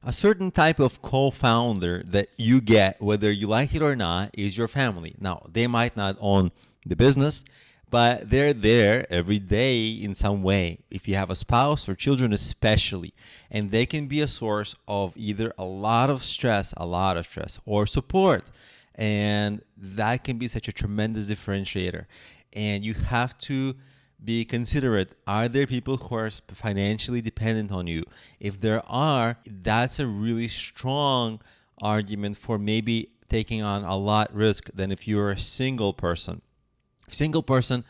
A certain type of co-founder that you get, whether you like it or not, is your family. Now, they might not own the business, but they're there every day in some way. If you have a spouse or children, especially, and they can be a source of either a lot of stress, or support. And that can be such a tremendous differentiator. And you have to be considerate. Are there people who are financially dependent on you? If there are, that's a really strong argument for maybe taking on a lot risk than if you're a single person. Single person,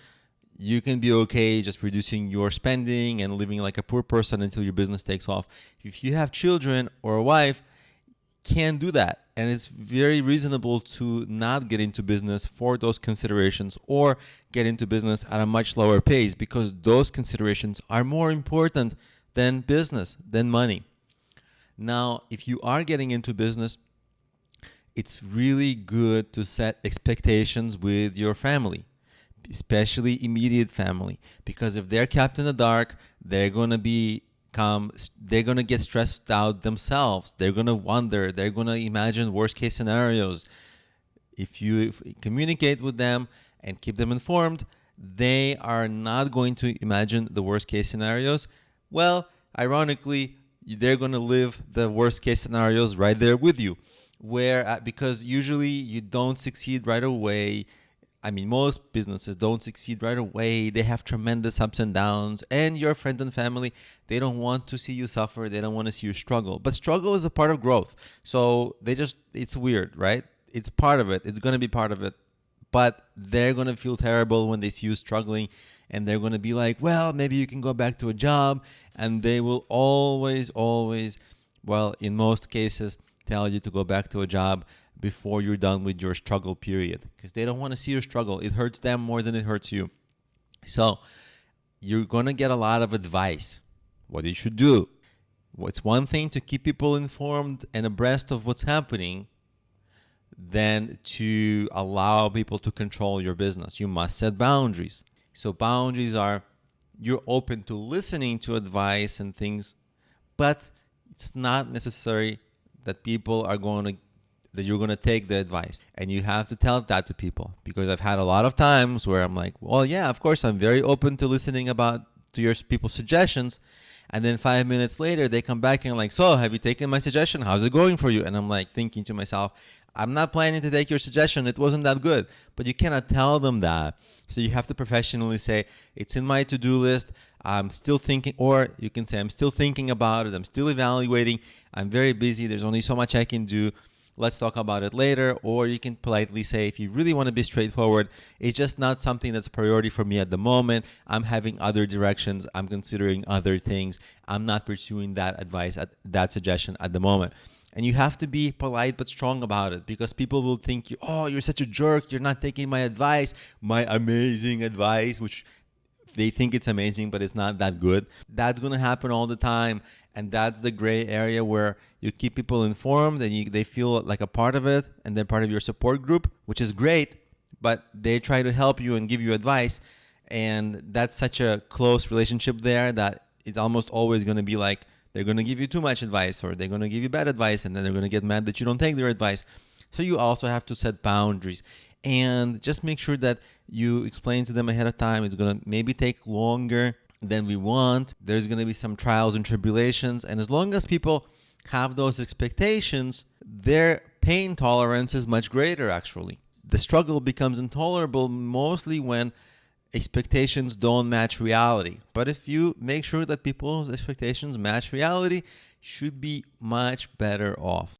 you can be okay just reducing your spending and living like a poor person until your business takes off. If you have children or a wife, can't do that. And it's very reasonable to not get into business for those considerations, or get into business at a much lower pace, because those considerations are more important than business, than money. Now, if you are getting into business, it's really good to set expectations with your family, especially immediate family, because if they're kept in the dark, they're going to get stressed out themselves. They're going to wonder, they're going to imagine worst case scenarios. If you communicate with them and keep them informed, they are not going to imagine the worst case scenarios. Well, ironically, they're going to live the worst case scenarios right there with you, because usually you don't succeed right away. I mean, most businesses don't succeed right away. They have tremendous ups and downs. And your friends and family, they don't want to see you suffer. They don't want to see you struggle. But struggle is a part of growth. So it's weird, right? It's part of it. It's going to be part of it. But they're going to feel terrible when they see you struggling. And they're going to be like, well, maybe you can go back to a job. And they will always, well, in most cases, tell you to go back to a job before you're done with your struggle period, because they don't want to see your struggle. It hurts them more than it hurts you. So you're going to get a lot of advice, what you should do. It's one thing to keep people informed and abreast of what's happening than to allow people to control your business. You must set boundaries. So boundaries are, you're open to listening to advice and things, but it's not necessary that you're going to take the advice. And you have to tell that to people, because I've had a lot of times where I'm like, well, yeah, of course, I'm very open to listening to your people's suggestions. And then 5 minutes later, they come back and like, so have you taken my suggestion? How's it going for you? And I'm like thinking to myself, I'm not planning to take your suggestion. It wasn't that good. But you cannot tell them that. So you have to professionally say, it's in my to-do list. I'm still thinking, or you can say, I'm still thinking about it. I'm still evaluating. I'm very busy. There's only so much I can do. Let's talk about it later. Or you can politely say, if you really want to be straightforward, it's just not something that's a priority for me at the moment. I'm having other directions. I'm considering other things. I'm not pursuing that advice, that suggestion at the moment. And you have to be polite but strong about it, because people will think, you're such a jerk. You're not taking my advice, my amazing advice, which they think it's amazing, but it's not that good. That's going to happen all the time. And that's the gray area where you keep people informed and they feel like a part of it, and they're part of your support group, which is great, but they try to help you and give you advice. And that's such a close relationship there that it's almost always going to be like they're going to give you too much advice, or they're going to give you bad advice, and then they're going to get mad that you don't take their advice. So you also have to set boundaries. And just make sure that you explain to them ahead of time. It's going to maybe take longer than we want. There's going to be some trials and tribulations. And as long as people have those expectations, their pain tolerance is much greater, actually. The struggle becomes intolerable mostly when expectations don't match reality. But if you make sure that people's expectations match reality, you should be much better off.